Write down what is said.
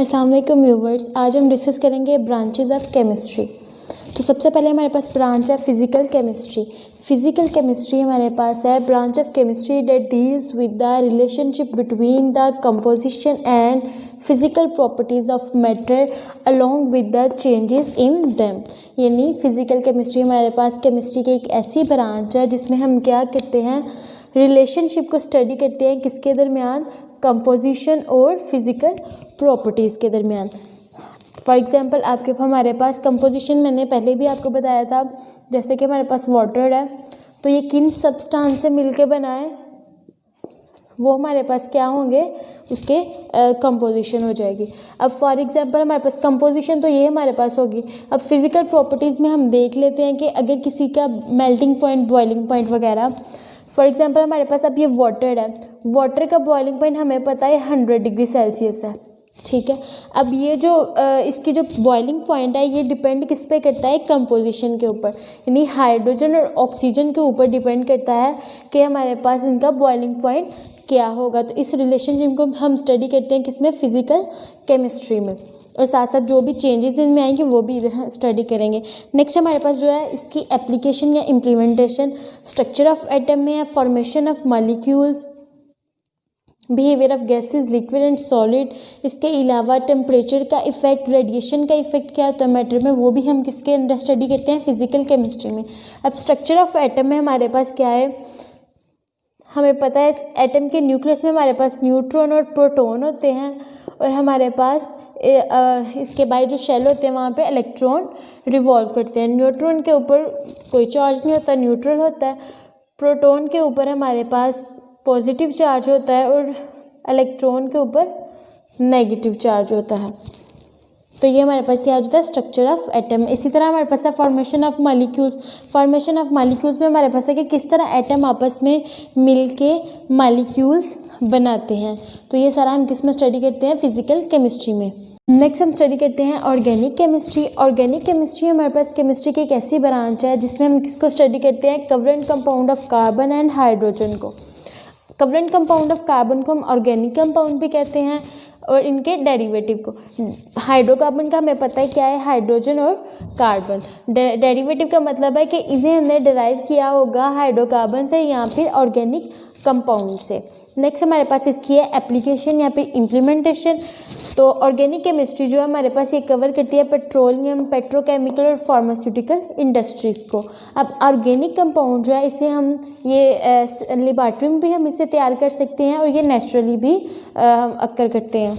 अस्सलाम वालेकुम व्यूवर्स। आज हम डिस्कस करेंगे ब्रांचेस ऑफ केमिस्ट्री। तो सबसे पहले हमारे पास ब्रांच है फिजिकल केमिस्ट्री। फिजिकल केमिस्ट्री हमारे पास है branch of chemistry that deals with the relationship between the composition and physical properties of matter along with the changes in them. यानी physical chemistry हमारे पास chemistry की एक ऐसी ब्रांच है जिसमें हम क्या करते हैं, रिलेशनशिप को स्टडी करते हैं किसके दरमियान, कंपोजिशन और फिज़िकल प्रॉपर्टीज़ के दरमियान। फॉर एग्जांपल आपके हमारे पास कंपोजिशन मैंने पहले भी आपको बताया था, जैसे कि हमारे पास वाटर है तो ये किन सब्सटेंस से मिलके बना है, वो हमारे पास क्या होंगे, उसके कंपोजिशन हो जाएगी। अब फॉर एग्जांपल हमारे पास कंपोजिशन तो ये हमारे पास होगी। अब फिज़िकल प्रॉपर्टीज़ में हम देख लेते हैं कि अगर किसी का मेल्टिंग पॉइंट, बॉइलिंग पॉइंट वगैरह, फॉर एग्जांपल हमारे पास अब ये वाटर है, वाटर का बॉइलिंग पॉइंट हमें पता है 100 डिग्री सेल्सियस है, ठीक है। अब ये जो इसकी जो बॉइलिंग पॉइंट है ये डिपेंड किस पे करता है, कंपोजिशन के ऊपर, यानी हाइड्रोजन और ऑक्सीजन के ऊपर डिपेंड करता है कि हमारे पास इनका बॉइलिंग पॉइंट क्या होगा। तो इस रिलेशनशिप को हम स्टडी करते हैं किसमें, फिजिकल केमिस्ट्री में, और साथ साथ जो भी चेंजेस इनमें आएंगे वो भी इधर स्टडी करेंगे। नेक्स्ट हमारे पास जो है इसकी एप्लीकेशन या इम्प्लीमेंटेशन, स्ट्रक्चर ऑफ एटम में है, formation of molecules, behaviour of gases, liquid and solid. इसके अलावा टेम्परेचर का इफेक्ट, रेडिएशन का इफेक्ट क्या होता है मैटर में, वो भी हम किसके अंदर स्टडी करते हैं, फिजिकल केमिस्ट्री में। अब स्ट्रक्चर ऑफ एटम में हमारे पास क्या है, हमें पता है एटम के न्यूक्लियस में हमारे पास न्यूट्रॉन और प्रोटॉन होते हैं, और हमारे पास इसके बाहर जो शेल होते हैं वहाँ पे इलेक्ट्रॉन रिवॉल्व करते हैं। न्यूट्रॉन के ऊपर कोई चार्ज नहीं होता, न्यूट्रल होता है। प्रोटॉन के ऊपर हमारे पास पॉजिटिव चार्ज होता है और इलेक्ट्रॉन के ऊपर नेगेटिव चार्ज होता है। तो ये हमारे पास क्या होता है, स्ट्रक्चर ऑफ एटम। इसी तरह हमारे पास है formation of molecules. Formation of molecules में हमारे पास है कि किस तरह एटम आपस में मिलके मॉलिक्यूल्स बनाते हैं। तो ये सारा हम किस में स्टडी करते हैं, फिजिकल केमिस्ट्री में। नेक्स्ट हम स्टडी करते हैं ऑर्गेनिक केमिस्ट्री। ऑर्गेनिक केमिस्ट्री हमारे पास केमिस्ट्री की एक ऐसी ब्रांच है जिसमें हम किसको स्टडी करते हैं, covalent compound of carbon and hydrogen को। कवरेंट कंपाउंड ऑफ कार्बन को हम ऑर्गेनिक कंपाउंड भी कहते हैं, और इनके डेरिवेटिव को। हाइड्रोकार्बन का हमें पता है क्या है, हाइड्रोजन और कार्बन। डेरिवेटिव का मतलब है कि इन्हें हमने डिराइव किया होगा हाइड्रोकार्बन से या फिर ऑर्गेनिक कंपाउंड से। नेक्स्ट हमारे पास इसकी है एप्लीकेशन या फिर इम्प्लीमेंटेशन। तो ऑर्गेनिक केमिस्ट्री जो है हमारे पास ये कवर करती है पेट्रोलियम, पेट्रोकेमिकल और फार्मास्यूटिकल इंडस्ट्रीज़ को। अब ऑर्गेनिक कंपाउंड जो है इसे हम ये लेबॉरेटरी में भी हम इसे तैयार कर सकते हैं और ये नेचुरली भी अक्कर करते हैं।